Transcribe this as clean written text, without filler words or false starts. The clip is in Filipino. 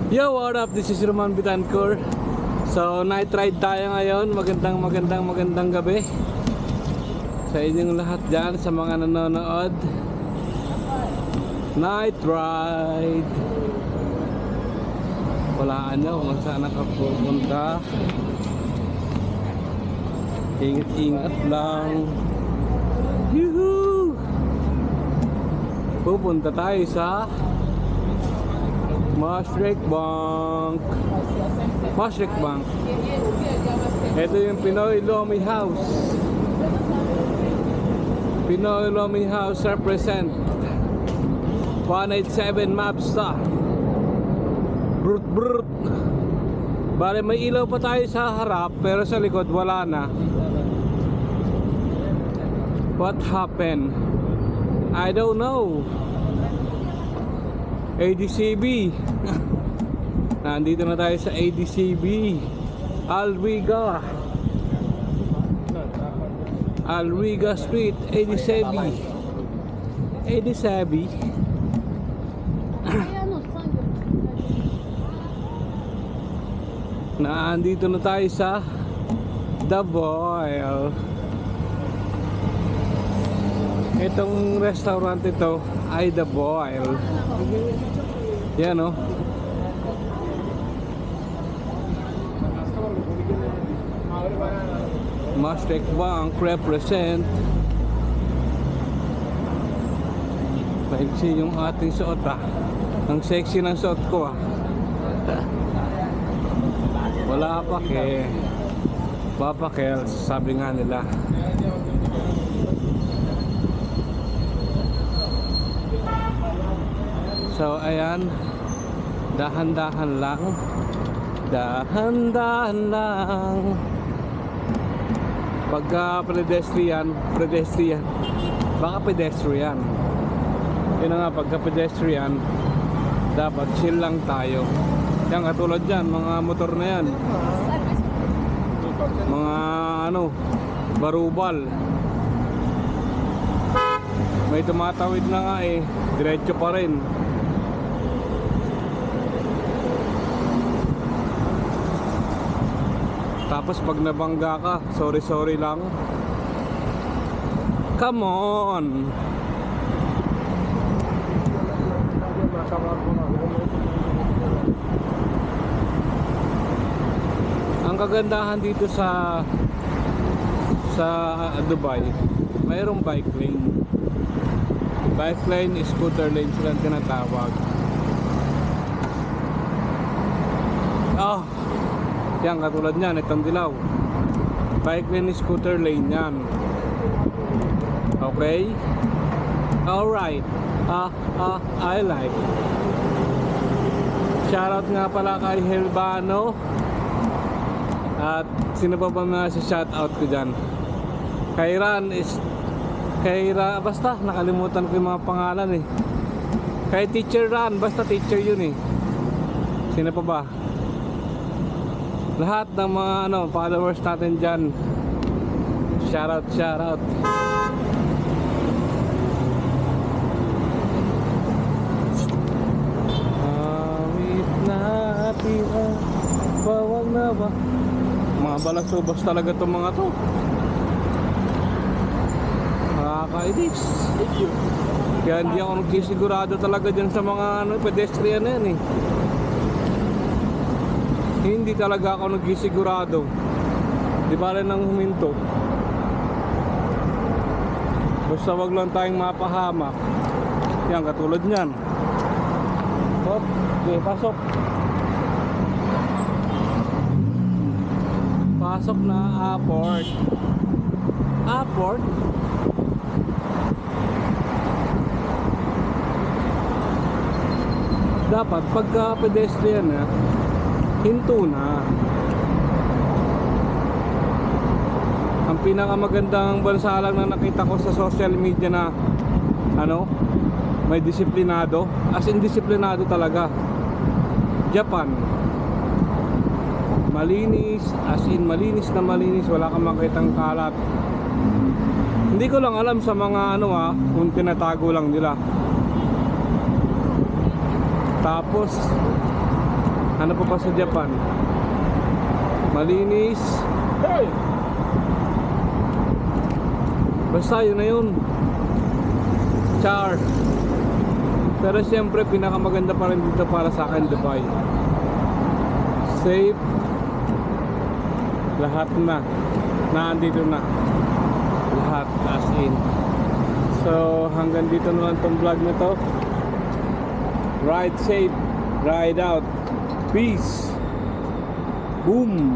Yo, what up? This is Roman Bitancor. So, night ride tayo ngayon. Magandang gabi sa inyong lahat dyan, sa mga nanonood. Night ride. Walaan nyo kung saan nakapupunta. Ingat lang. Yuhuu! Pupunta tayo sa Maastricht Bank. Ito yung Pinoy Lomi House. Pinoy Lomi House represent 187 Mapsta. Brut. Bale, may ilaw pa tayo sa harap, pero sa likod wala na. What happened? I don't know. ADCB. Nandito na tayo sa ADCB Alriga Street, ADCB. Nandito na tayo sa The Boil. Itong restaurant ito ay The Boil. Yan o. Maastricht Bank represent. Paiksi yung ating suot ah. Ang sexy ng suot ko ah. Wala pa ke papakel, sabi nga nila. So ayan, dahan-dahan lang. Pagka pedestrian, baka pedestrian. Yun na nga, pagka pedestrian, dapat chill lang tayo. Yan, katulad dyan, mga motor na yan, mga barubal. May tumatawid na nga eh, diretso pa rin. Tapos pag nabangga ka, sorry lang. Come on. Ang kagandahan dito sa Dubai, mayroong bike lane. Bike lane, scooter lane silang tinatawag. Yan, katulad nyan, itong dilaw. Bike lane, scooter lane yan. Okay? Alright. I like. Shoutout nga pala kay Helbano. At sino pa ba mga si shoutout ko dyan? Basta nakalimutan ko yung mga pangalan eh. Kay Teacher Ran, basta teacher yun eh. Sino pa ba? Lahat ng mga followers natin dyan, shoutout. Awit natin ang bawang na ba? Mga balasubas talaga itong mga to. Nakakainis. Kaya hindi ako nagsisigurado talaga dyan sa mga pedestrian na yan eh. Hindi talaga ako nagsisigurado. Di bale nang huminto. Basta wag lang tayong mapahamak. Yan, katulad nyan. Okay, pasok. Pasok na, Aport. Dapat pagka pedestrian na, hinto na. Ang pinakamagandang bansa lang na nakita ko sa social media na may disiplinado, as in disiplinado talaga. Japan. Malinis, as in malinis, wala kang makitang kalat. Hindi ko lang alam sa mga kung tinatago lang nila. Tapos Ano pa sa Japan? Malinis. Basta yun na yun. Char. Pero siyempre pinakamaganda pa rin dito para sa akin, Dubai. Safe. Lahat na nandito na. Lahat as in. So hanggang dito na lang tong vlog na to. Ride safe, ride out. Peace. Boom.